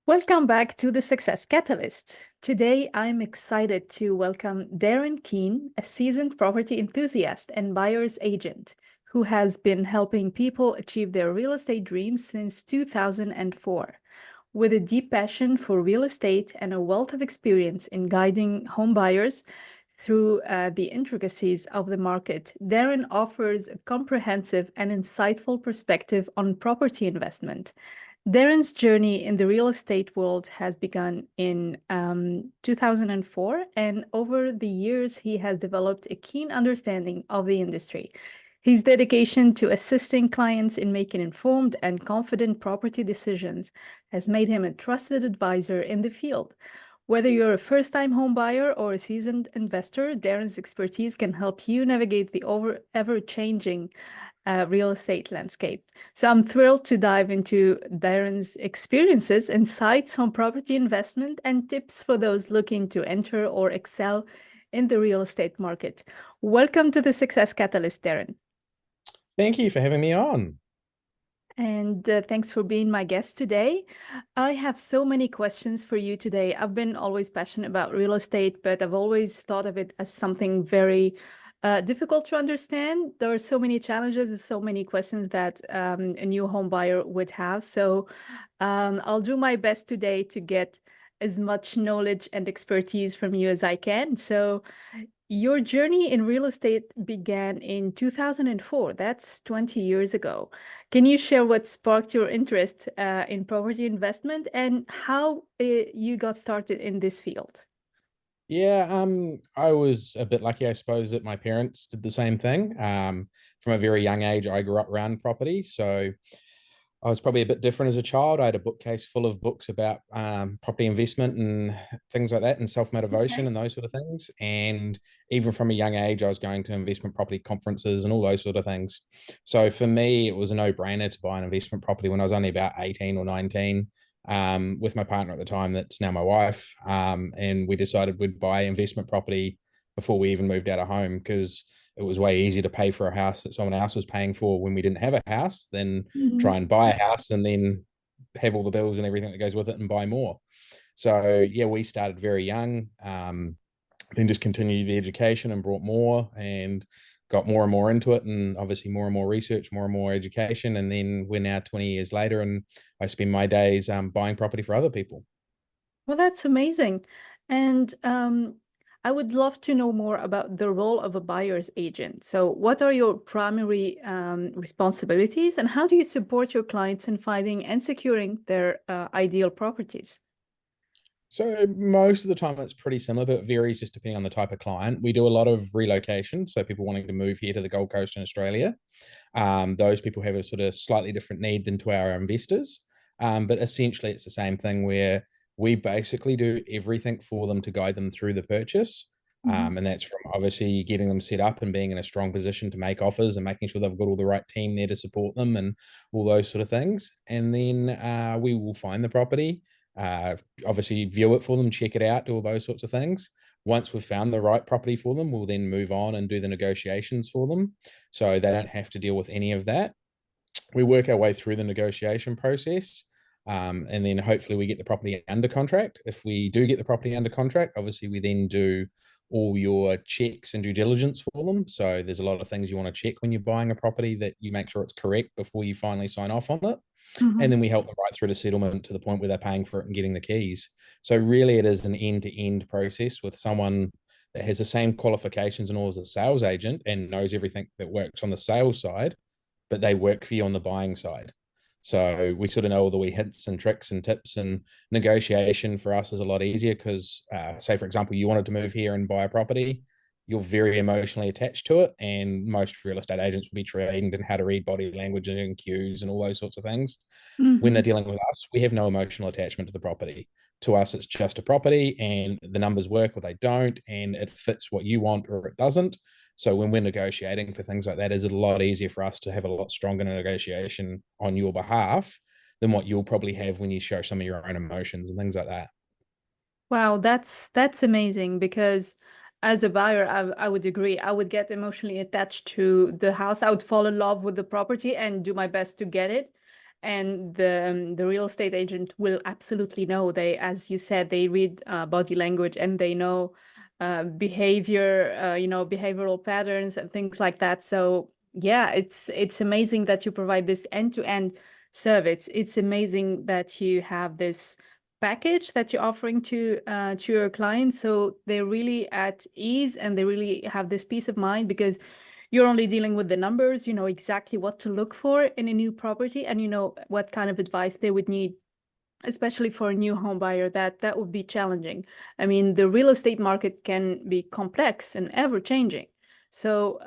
Welcome back to the Success Catalyst. Today, I'm excited to welcome Darren Keen, a seasoned property enthusiast and buyer's agent who has been helping people achieve their real estate dreams since 2004. With a deep passion for real estate and a wealth of experience in guiding home buyers through the intricacies of the market, Darren offers a comprehensive and insightful perspective on property investment. Darren's journey in the real estate world has begun in 2004, and over the years, he has developed a keen understanding of the industry. His dedication to assisting clients in making informed and confident property decisions has made him a trusted advisor in the field. Whether you're a first-time home buyer or a seasoned investor, Darren's expertise can help you navigate the ever-changing real estate landscape. So I'm thrilled to dive into Darren's experiences, insights on property investment, and tips for those looking to enter or excel in the real estate market. Welcome to the Success Catalyst, Darren. Thank you for having me on. And thanks for being my guest today. I have so many questions for you today. I've been always passionate about real estate, but I've always thought of it as something very difficult to understand. There are so many challenges and so many questions that a new home buyer would have. So I'll do my best today to get as much knowledge and expertise from you as I can. So your journey in real estate began in 2004. That's 20 years ago. Can you share what sparked your interest in property investment and how you got started in this field? I was a bit lucky, I suppose, that my parents did the same thing. From a very young age, I grew up around property, so I was probably a bit different as a child. I had a bookcase full of books about property investment and things like that, and self-motivation Okay. and those sort of things. And even from a young age, I was going to investment property conferences and all those sort of things. So for me, it was a no-brainer to buy an investment property when I was only about 18 or 19, with my partner at the time, that's now my wife. And we decided we'd buy investment property before we even moved out of home, because it was way easier to pay for a house that someone else was paying for when we didn't have a house than try Mhm. and buy a house and then have all the bills and everything that goes with it and buy more. So yeah, we started very young, then just continued the education and brought more and got more and more into it, and obviously more and more research, more and more education. And then we're now 20 years later, and I spend my days buying property for other people. Well, that's amazing. And I would love to know more about the role of a buyer's agent. So, what are your primary responsibilities, and how do you support your clients in finding and securing their ideal properties? So most of the time it's pretty similar, but it varies just depending on the type of client. We do a lot of relocation, so people wanting to move here to the Gold Coast in Australia. Those people have a sort of slightly different need than to our investors. But essentially it's the same thing where we basically do everything for them to guide them through the purchase. Mhm. And that's from obviously getting them set up and being in a strong position to make offers and making sure they've got all the right team there to support them and all those sort of things. And then we will find the property, uh, obviously view it for them, check it out, do all those sorts of things. Once we've found the right property for them, we'll then move on and do the negotiations for them, so they don't have to deal with any of that. We work our way through the negotiation process, and then hopefully we get the property under contract. If we do get the property under contract, obviously we then do all your checks and due diligence for them. So there's a lot of things you want to check when you're buying a property, that you make sure it's correct before you finally sign off on it. And Mhm. then we help them right through to settlement, to the point where they're paying for it and getting the keys. So really it is an end-to-end process with someone that has the same qualifications and all as a sales agent and knows everything that works on the sales side, but they work for you on the buying side. So we sort of know all the wee hints and tricks and tips, and negotiation for us is a lot easier because, say, for example, you wanted to move here and buy a property, you're very emotionally attached to it. And most real estate agents will be trained in how to read body language and cues and all those sorts of things. When they're Mhm. dealing with us, we have no emotional attachment to the property. To us, it's just a property, and the numbers work or they don't, and it fits what you want or it doesn't. So when we're negotiating for things like that, it's a lot easier for us to have a lot stronger negotiation on your behalf than what you'll probably have when you show some of your own emotions and things like that. Wow, that's amazing because as a buyer, I would agree. I would get emotionally attached to the house. I would fall in love with the property and do my best to get it. and the real estate agent will absolutely know. They, as you said, they read body language, and they know behavior, behavioral patterns and things like that. So yeah, it's amazing that you provide this end-to-end service. It's amazing that you have this package that you're offering to your clients, so they're really at ease and they really have this peace of mind, because you're only dealing with the numbers. You know exactly what to look for in a new property, and you know what kind of advice they would need, especially for a new home buyer. That would be challenging. I mean, the real estate market can be complex and ever changing. So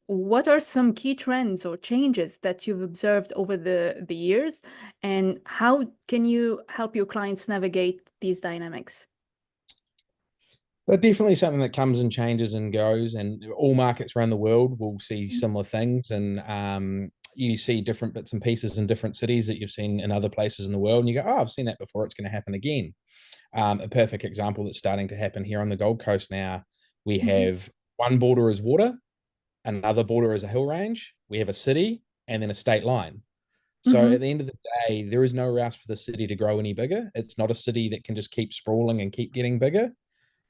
what are some key trends or changes that you've observed over the years, and how can you help your clients navigate these dynamics? They're definitely something that comes and changes and goes, and all markets around the world will see similar things. And you see different bits and pieces in different cities that you've seen in other places in the world, and you go, "Oh, I've seen that before. It's going to happen again." A perfect example that's starting to happen here on the Gold Coast now. We Mhm, have one border is water, another border is a hill range. We have a city, and then a state line. So mhm, at the end of the day, there is no rouse for the city to grow any bigger. It's not a city that can just keep sprawling and keep getting bigger.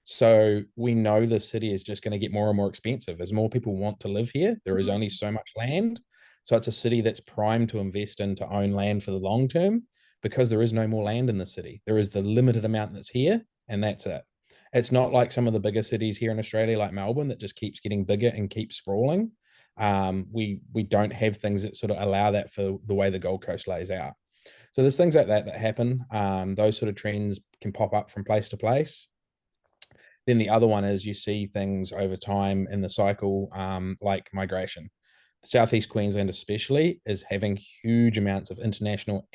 So we know the city is just going to get more and more expensive as more people want to live here. There is mhm, only so much land. So it's a city that's primed to invest in to own land for the long term because there is no more land in the city. There is the limited amount that's here, and that's it. It's not like some of the bigger cities here in Australia, like Melbourne, that just keeps getting bigger and keeps sprawling. We don't have things that sort of allow that for the way the Gold Coast lays out. So there's things like that that happen. Those sort of trends can pop up from place to place. Then the other one is you see things over time in the cycle, like migration. Southeast Queensland, especially, is having huge amounts of international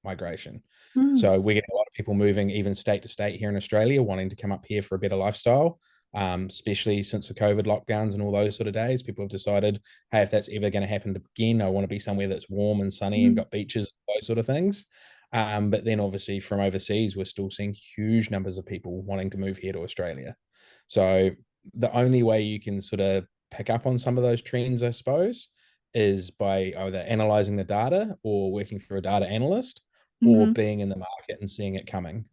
migration. mhm, So we're getting a lot of people moving even state to state here in Australia, wanting to come up here for a better lifestyle. Especially since the COVID lockdowns and all those sort of days, people have decided, hey, if that's ever going to happen again, I want to be somewhere that's warm and sunny and mhm. got beaches, those sort of things. But then obviously from overseas, we're still seeing huge numbers of people wanting to move here to Australia. So the only way you can sort of pick up on some of those trends, I suppose, is by either analyzing the data or working through a data analyst or Mhm. being in the market and seeing it coming.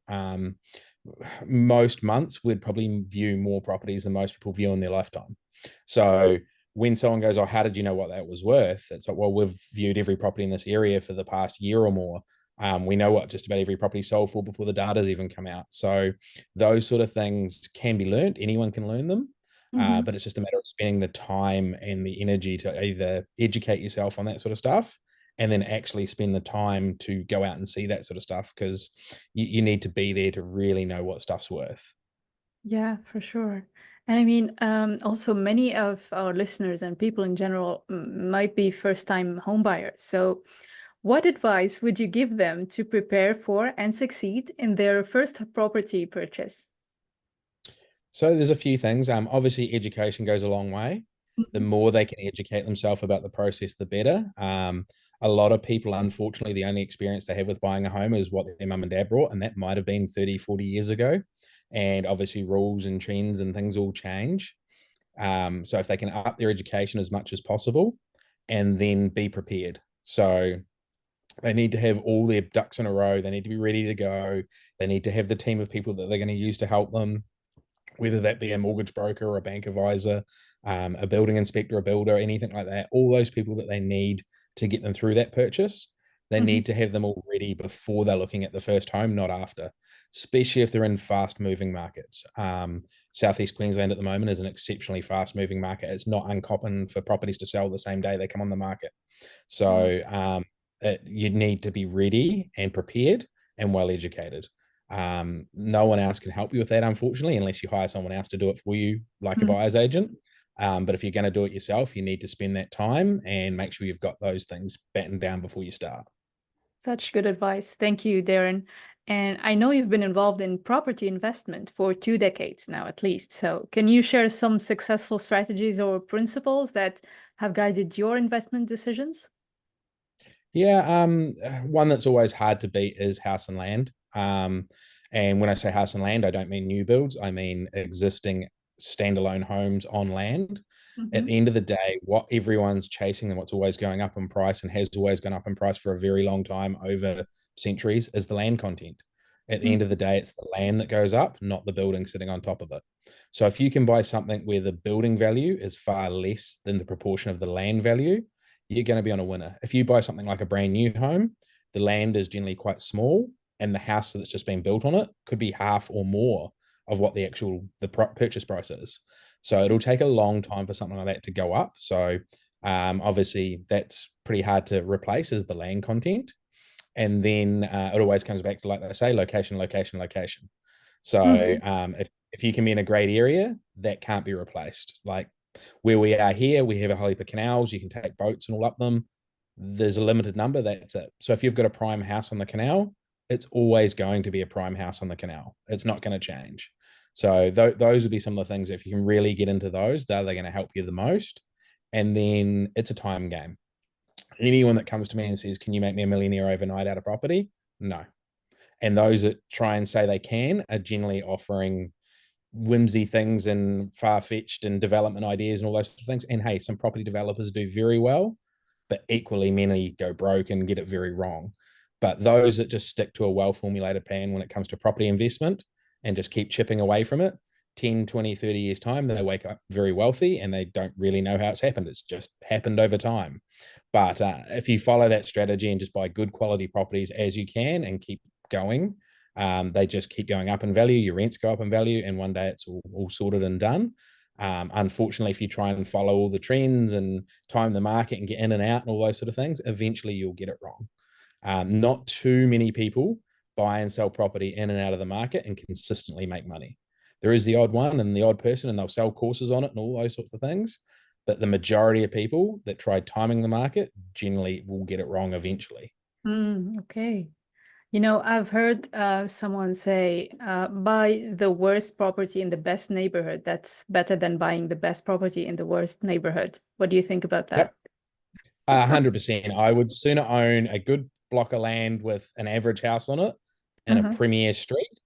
Most months we'd probably view more properties than most people view in their lifetime. So when someone goes, "Oh, how did you know what that was worth?" It's like, well, we've viewed every property in this area for the past year or more. We know what just about every property sold for before the data's even come out. So those sort of things can be learned. Anyone can learn them. Mhm. But it's just a matter of spending the time and the energy to either educate yourself on that sort of stuff and then actually spend the time to go out and see that sort of stuff because you need to be there to really know what stuff's worth. Yeah, for sure. And I mean, also many of our listeners and people in general might be first-time home buyers. So, what advice would you give them to prepare for and succeed in their first property purchase? So there's a few things. Obviously, education goes a long way. The Mhm, more they can educate themselves about the process, the better. A lot of people, unfortunately, the only experience they have with buying a home is what their mum and dad brought, and that might have been 30, 40 years ago. And obviously, rules and trends and things all change. So if they can up their education as much as possible and then be prepared. So they need to have all their ducks in a row. They need to be ready to go. They need to have the team of people that they're going to use to help them, whether that be a mortgage broker or a bank advisor, a building inspector, a builder, anything like that. All those people that they need to get them through that purchase, they mhm, need to have them all ready before they're looking at the first home, not after, especially if they're in fast moving markets. Southeast Queensland at the moment is an exceptionally fast moving market. It's not uncommon for properties to sell the same day they come on the market. mhm. So you need to be ready and prepared and well educated. No one else can help you with that, unfortunately, unless you hire someone else to do it for you, like a Mhm. buyer's agent. But if you're going to do it yourself, you need to spend that time and make sure you've got those things battened down before you start. Such good advice. Thank you, Darren. And I know you've been involved in property investment for 2 decades now, at least. So, can you share some successful strategies or principles that have guided your investment decisions? Yeah, one that's always hard to beat is house and land. And when I say house and land, I don't mean new builds. I mean existing standalone homes on land. At Mhm. the end of the day, what everyone's chasing and what's always going up in price and has always gone up in price for a very long time over centuries is the land content. At the end of the day, it's the land that goes up, not the building sitting on top of it. So if you can buy something where the building value is far less than the proportion of the land value, you're going to be on a winner. If you buy something like a brand new home, the land is generally quite small, and the house that's just been built on it could be half or more of what the purchase price is. So it'll take a long time for something like that to go up. So obviously that's pretty hard to replace as the land content. And then it always comes back to, like they say, location, location, location. So Mhm. if you can be in a great area, that can't be replaced. Like where we are here, we have a whole heap of canals. You can take boats and all up them. There's a limited number. That's it. So if you've got a prime house on the canal, it's always going to be a prime house on the canal. It's not going to change. So those would be some of the things. If you can really get into those, they're going to help you the most. And then it's a time game. Anyone that comes to me and says, "Can you make me a millionaire overnight out of property?" No. And those that try and say they can are generally offering whimsy things and far-fetched and development ideas and all those sort of things. And hey, some property developers do very well, but equally many go broke and get it very wrong. But those that just stick to a well-formulated plan when it comes to property investment and just keep chipping away from it, 10, 20, 30 years time, they wake up very wealthy and they don't really know how it's happened. It's just happened over time. But if you follow that strategy and just buy good quality properties as you can and keep going, they just keep going up in value. Your rents go up in value, and one day it's all sorted and done. Unfortunately, if you try and follow all the trends and time the market and get in and out and all those sort of things, eventually you'll get it wrong. Not too many people buy and sell property in and out of the market and consistently make money. There is the odd one and the odd person, and they'll sell courses on it and all those sorts of things. But the majority of people that try timing the market generally will get it wrong eventually. Okay. I've heard someone say, buy the worst property in the best neighborhood. That's better than buying the best property in the worst neighborhood. What do you think about that? Yep. 100%. I would sooner own a good block of land with an average house on it in a Uh-huh. premier street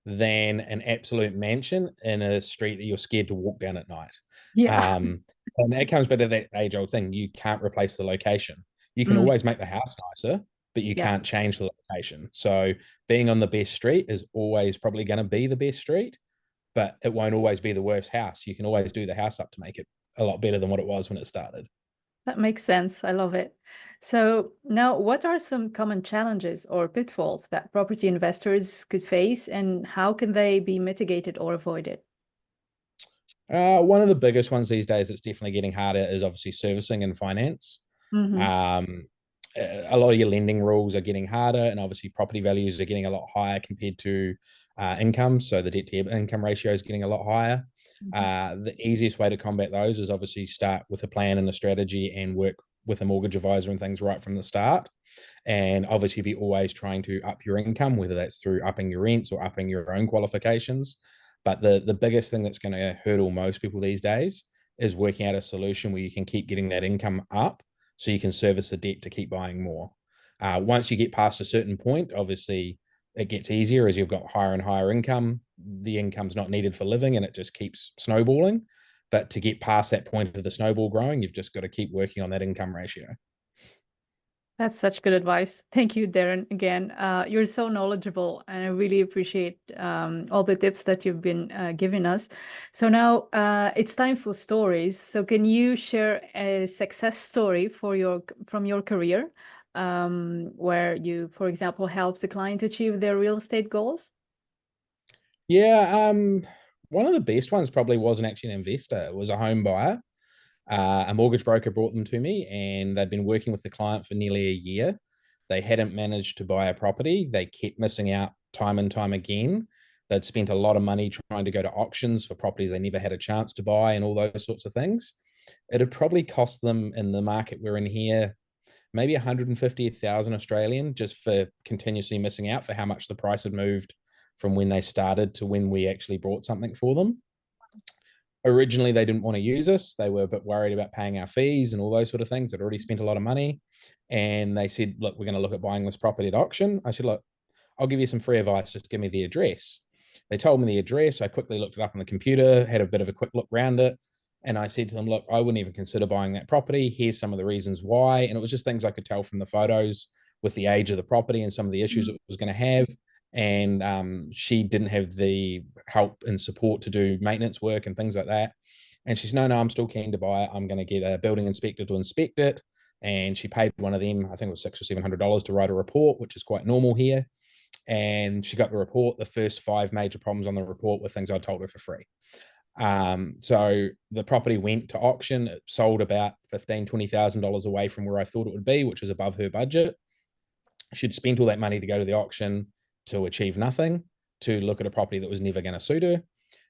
than an absolute mansion in a street that you're scared to walk down at night. Yeah. Um, and that comes back to that age old thing. You can't replace the location. You can Mm, always make the house nicer, but you yeah, can't change the location. So being on the best street is always probably going to be the best street, but it won't always be the worst house. You can always do the house up to make it a lot better than what it was when it started. that makes sense. I love it. So now, what are some common challenges or pitfalls that property investors could face, and how can they be mitigated or avoided? One of the biggest ones these days that's definitely getting harder is obviously servicing and finance. Mm-hmm. Um, a lot of your lending rules are getting harder, and obviously property values are getting a lot higher compared to income. So the debt to income ratio is getting a lot higher. The easiest way to combat those is obviously start with a plan and a strategy and work with a mortgage advisor and things right from the start. And obviously be always trying to up your income, whether that's through upping your rents or upping your own qualifications. But the biggest thing that's going to hurdle most people these days is working out a solution where you can keep getting that income up so you can service the debt to keep buying more. Once you get past a certain point, obviously it gets easier as you've got higher and higher income. The income's not needed for living and it just keeps snowballing. But to get past that point of the snowball growing, you've just got to keep working on that income ratio. That's such good advice. Thank you, Darren. Again, you're so knowledgeable, and I really appreciate all the tips that you've been giving us. So now it's time for stories. So can you share a success story from your career, where you, for example, helped a client achieve their real estate goals? Yeah, one of the best ones probably wasn't actually an investor. It was a home buyer. A mortgage broker brought them to me, and they'd been working with the client for nearly a year. They hadn't managed to buy a property. They kept missing out time and time again. They'd spent a lot of money trying to go to auctions for properties they never had a chance to buy, and all those sorts of things. It had probably cost them in the market we're in here maybe 150,000 Australian just for continuously missing out for how much the price had moved from when they started to when we actually bought something for them. Originally, they didn't want to use us. They were a bit worried about paying our fees and all those sort of things. They'd already spent a lot of money. And they said, look, we're going to look at buying this property at auction. I said, look, I'll give you some free advice. Just give me the address. They told me the address. I quickly looked it up on the computer, had a bit of a quick look around it. And I said to them, look, I wouldn't even consider buying that property. Here's some of the reasons why. And it was just things I could tell from the photos with the age of the property and some of the issues Mm. it was going to have. And she didn't have the help and support to do maintenance work and things like that. And she's, no, I'm still keen to buy it. I'm going to get a building inspector to inspect it. And she paid one of them, I think it was $600 or $700 to write a report, which is quite normal here. And she got the report. The first 5 major problems on the report were things I told her for free. So the property went to auction. It sold about $15,000-$20,000 away from where I thought it would be, which is above her budget. She'd spent all that money to go to the auction to achieve nothing, to look at a property that was never going to suit her.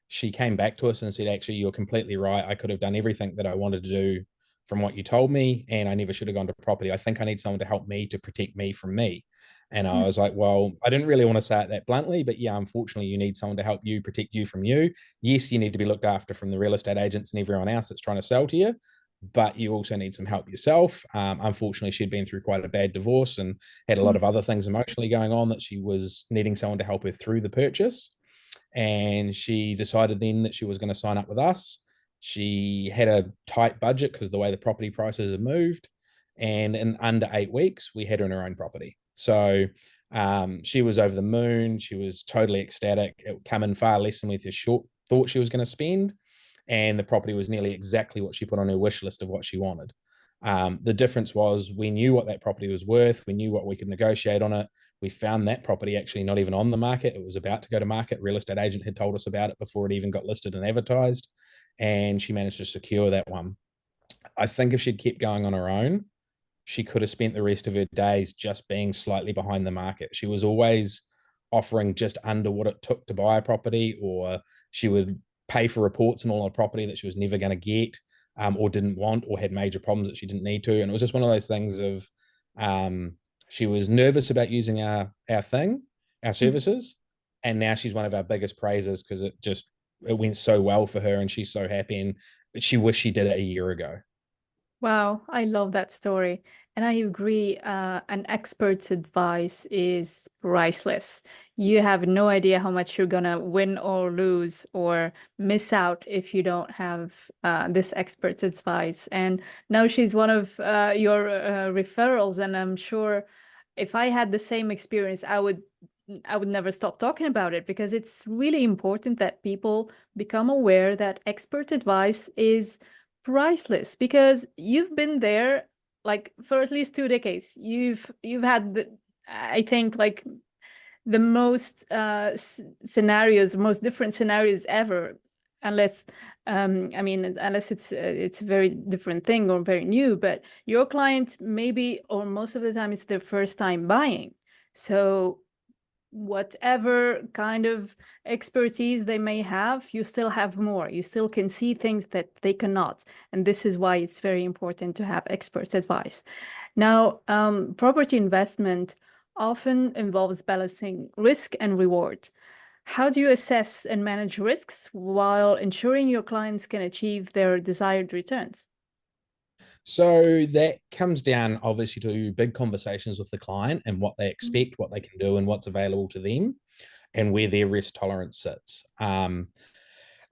She came back to us and said, actually, you're completely right. I could have done everything that I wanted to do from what you told me, and I never should have gone to property. I think I need someone to help me to protect me from me. And I Mm. was like, well, I didn't really want to say it that bluntly, but yeah, unfortunately, you need someone to help you protect you from you. Yes, you need to be looked after from the real estate agents and everyone else that's trying to sell to you, but you also need some help yourself. Unfortunately, she'd been through quite a bad divorce and had a lot Mm. of other things emotionally going on that she was needing someone to help her through the purchase. And she decided then that she was going to sign up with us. She had a tight budget because of the way the property prices have moved. And in under 8 weeks, we had her in her own property. So she was over the moon. She was totally ecstatic. It would come in far less than we thought she was going to spend. And the property was nearly exactly what she put on her wish list of what she wanted. The difference was we knew what that property was worth. We knew what we could negotiate on it. We found that property actually not even on the market. It was about to go to market. Real estate agent had told us about it before it even got listed and advertised. And she managed to secure that one. I think if she'd kept going on her own, she could have spent the rest of her days just being slightly behind the market. She was always offering just under what it took to buy a property, or she would pay for reports and all on a property that she was never going to get, or didn't want, or had major problems that she didn't need to. And it was just one of those things of um, she was nervous about using our Mm. services, and now she's one of our biggest praisers because it went so well for her, and she's so happy, and she wished she did it a year ago. Wow, I love that story. And I agree, an expert's advice is priceless. You have no idea how much you're gonna win or lose or miss out if you don't have this expert's advice. And now she's one of your referrals, and I'm sure if I had the same experience, I would never stop talking about it because it's really important that people become aware that expert advice is priceless because you've been there like for at least 2 decades. You've had I think like the most scenarios, most different scenarios ever. Unless I mean, unless it's a very different thing or very new, but your client maybe or most of the time it's their first time buying. So whatever kind of expertise they may have, you still have more. You still can see things that they cannot. And this is why it's very important to have expert advice. Now, property investment often involves balancing risk and reward. How do you assess and manage risks while ensuring your clients can achieve their desired returns? So that comes down obviously to big conversations with the client and what they Mm. expect, what they can do, and what's available to them, and where their risk tolerance sits.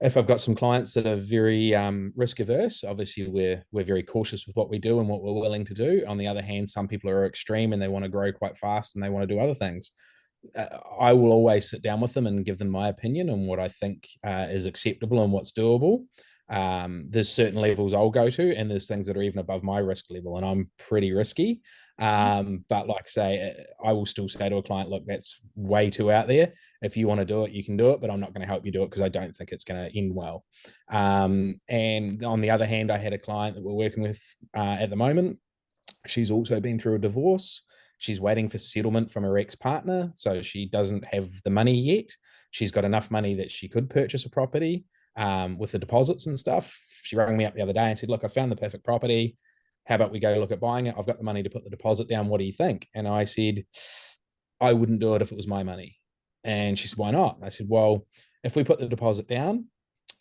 If I've got some clients that are very risk averse, obviously we're very cautious with what we do and what we're willing to do. On the other hand, some people are extreme and they want to grow quite fast and they want to do other things. I will always sit down with them and give them my opinion on what I think is acceptable and what's doable. There's certain levels I'll go to, and there's things that are even above my risk level, and I'm pretty risky. But like I say, I will still say to a client, look, that's way too out there. If you want to do it, you can do it, but I'm not going to help you do it because I don't think it's going to end well. And on the other hand, I had a client that we're working with at the moment. She's also been through a divorce. She's waiting for settlement from her ex-partner, so she doesn't have the money yet. She's got enough money that she could purchase a property with the deposits and stuff. She rang me up the other day and said, look, I found the perfect property. How about we go look at buying it? I've got the money to put the deposit down. What do you think? And I said, I wouldn't do it if it was my money. And she said, why not? And I said, well, if we put the deposit down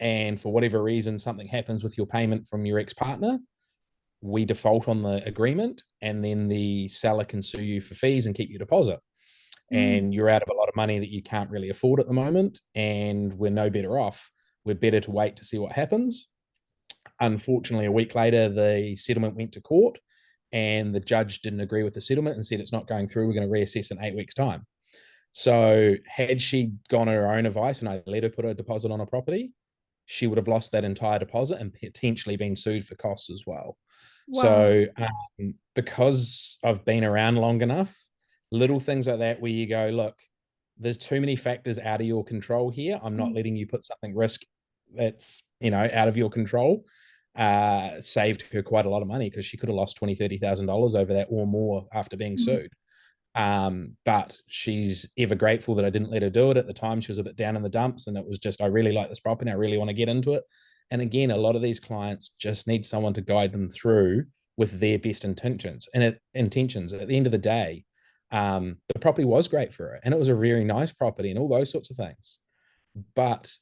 and for whatever reason something happens with your payment from your ex-partner, we default on the agreement, and then the seller can sue you for fees and keep your deposit. Mm. and you're out of a lot of money that you can't really afford at the moment, and we're no better off. We're better to wait to see what happens. Unfortunately, a week later, the settlement went to court, and the judge didn't agree with the settlement and said it's not going through. We're going to reassess in 8 weeks' time. So, had she gone on her own advice and I let her put a deposit on a property, she would have lost that entire deposit and potentially been sued for costs as well. Wow. So, because I've been around long enough, little things like that where you go, look, there's too many factors out of your control here. I'm not Mm. letting you put something risk that's out of your control. Saved her quite a lot of money because she could have lost $20,000, $30,000 over that or more after being Mhm. sued. But she's ever grateful that I didn't let her do it. At the time, she was a bit down in the dumps, and it was just, I really like this property. I really want to get into it. And again, a lot of these clients just need someone to guide them through with their best intentions. And intentions at the end of the day, the property was great for her, and it was a very nice property, and all those sorts of things. But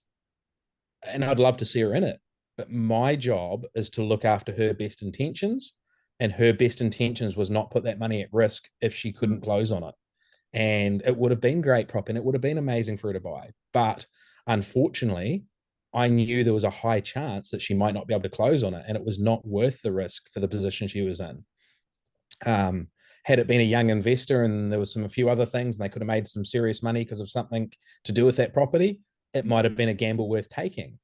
and I'd love to see her in it. But my job is to look after her best intentions, and her best intentions was not put that money at risk if she couldn't close on it. And it would have been great prop and it would have been amazing for her to buy. But unfortunately, I knew there was a high chance that she might not be able to close on it, and it was not worth the risk for the position she was in. Um, had it been a young investor and there was a few other things and they could have made some serious money because of something to do with that property, it might have been a gamble worth taking.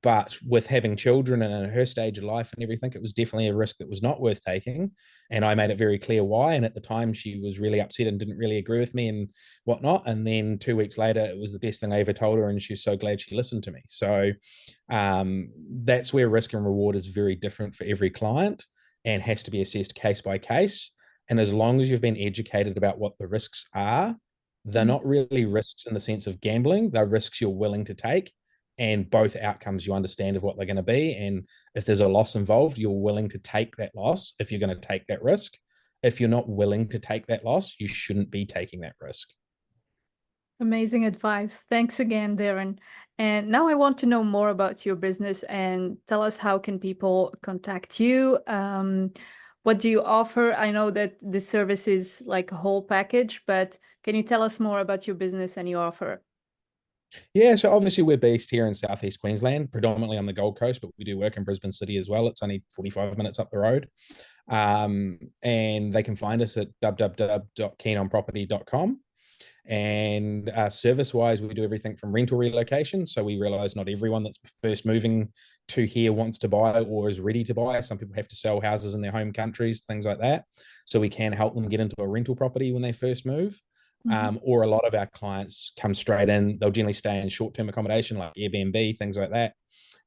But with having children and in her stage of life and everything, it was definitely a risk that was not worth taking. And I made it very clear why. And at the time, she was really upset and didn't really agree with me and whatnot. And then 2 weeks later, it was the best thing I ever told her. And she's so glad she listened to me. So that's where risk and reward is very different for every client and has to be assessed case by case. And as long as you've been educated about what the risks are, they're Mhm. not really risks in the sense of gambling, they're risks you're willing to take. And both outcomes you understand of what they're going to be. And if there's a loss involved, you're willing to take that loss if you're going to take that risk. If you're not willing to take that loss, you shouldn't be taking that risk. Amazing advice. Thanks again, Darren. And now I want to know more about your business and tell us how can people contact you? What do you offer? I know that the service is like a whole package, but can you tell us more about your business and your offer? Yeah, so obviously we're based here in Southeast Queensland, predominantly on the Gold Coast, but we do work in Brisbane City as well. It's only 45 minutes up the road. And they can find us at www.keenonproperty.com. And service wise, we do everything from rental relocation. So we realize not everyone that's first moving to here wants to buy or is ready to buy. Some people have to sell houses in their home countries, things like that. So we can help them get into a rental property when they first move. Mhm. Or a lot of our clients come straight in. They'll generally stay in short term accommodation like Airbnb, things like that,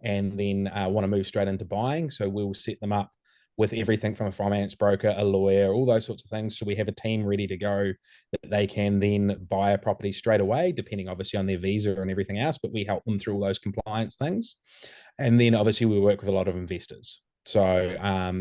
and then want to move straight into buying. So we'll set them up with everything from a finance broker, a lawyer, all those sorts of things. So we have a team ready to go that they can then buy a property straight away, depending obviously on their visa and everything else. But we help them through all those compliance things. And then obviously we work with a lot of investors. So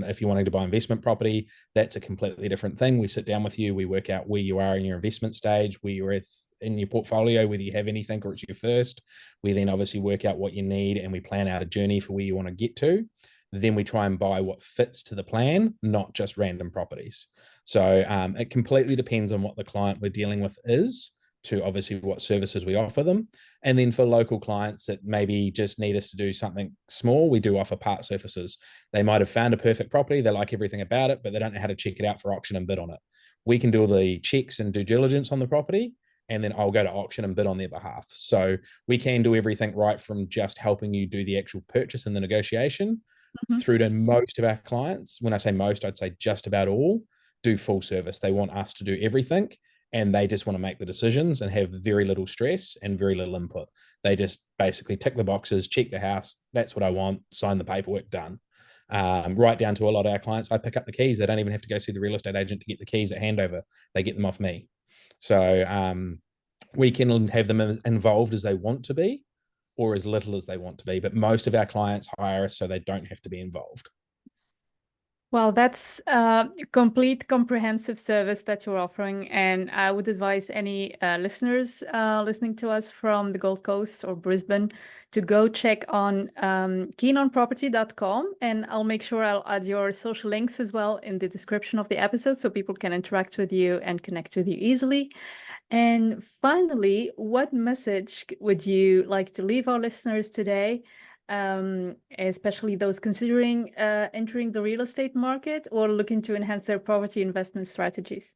if you're wanting to buy investment property, that's a completely different thing. We sit down with you, we work out where you are in your investment stage, where you're at in your portfolio, whether you have anything or it's your first. We then obviously work out what you need and we plan out a journey for where you want to get to. Then we try and buy what fits to the plan, not just random properties. So it completely depends on what the client we're dealing with is, to obviously what services we offer them. And then for local clients that maybe just need us to do something small, we do offer part surfaces. They might have found a perfect property, they like everything about it, but they don't know how to check it out for auction and bid on it. We can do all the checks and due diligence on the property, and then I'll go to auction and bid on their behalf. So we can do everything right from just helping you do the actual purchase and the negotiation Mhm. through to most of our clients. When I say most, I'd say just about all do full service. They want us to do everything and they just want to make the decisions and have very little stress and very little input. They just basically tick the boxes, check the house. That's what I want. Sign the paperwork, done. Right down to a lot of our clients, I pick up the keys. They don't even have to go see the real estate agent to get the keys at handover. They get them off me. So we can have them involved as they want to be or as little as they want to be. But most of our clients hire us so they don't have to be involved. Well, that's a complete comprehensive service that you're offering. And I would advise any listeners listening to us from the Gold Coast or Brisbane to go check on keenonproperty.com. And I'll make sure I'll add your social links as well in the description of the episode so people can interact with you and connect with you easily. And finally, what message would you like to leave our listeners today, especially those considering entering the real estate market or looking to enhance their property investment strategies?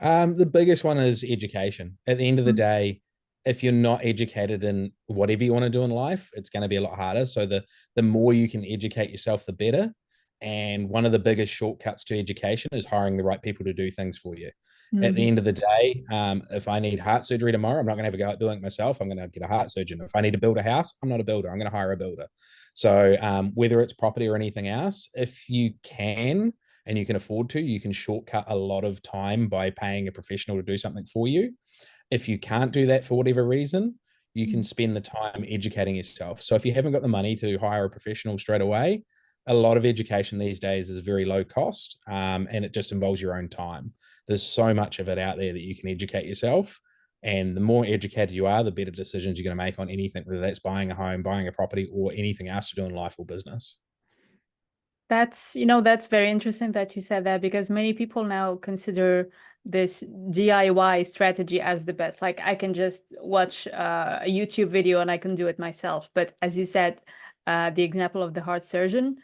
The biggest one is education. At the end of the Mm, day, if you're not educated in whatever you want to do in life, it's going to be a lot harder. So the more you can educate yourself, the better. And one of the biggest shortcuts to education is hiring the right people to do things for you. At the mhm. end of the day, if I need heart surgery tomorrow, I'm not going to have a go at doing it myself. I'm going to get a heart surgeon. If I need to build a house, I'm not a builder. I'm going to hire a builder. So whether it's property or anything else, if you can and you can afford to, you can shortcut a lot of time by paying a professional to do something for you. If you can't do that for whatever reason, you can spend the time educating yourself. So if you haven't got the money to hire a professional straight away, a lot of education these days is very low cost, and it just involves your own time. There's so much of it out there that you can educate yourself. And the more educated you are, the better decisions you're going to make on anything, whether that's buying a home, buying a property, or anything else to do in life or business. That's very interesting that you said that because many people now consider this DIY strategy as the best. Like I can just watch a YouTube video and I can do it myself. But as you said, the example of the heart surgeon,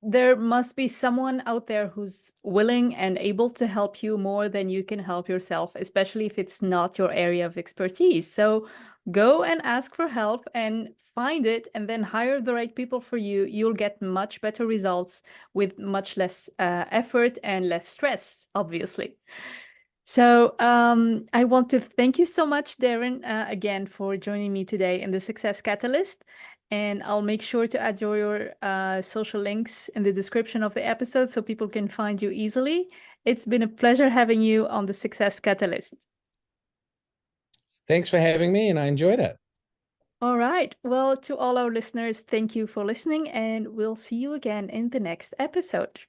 there must be someone out there who's willing and able to help you more than you can help yourself, especially if it's not your area of expertise. So go and ask for help and find it and then hire the right people for you. You'll get much better results with much less effort and less stress, obviously. So I want to thank you so much, Darren, again for joining me today in the Success Catalyst. And I'll make sure to add your social links in the description of the episode so people can find you easily. It's been a pleasure having you on the Success Catalyst. Thanks for having me, and I enjoyed it. All right. Well, to all our listeners, thank you for listening, and we'll see you again in the next episode.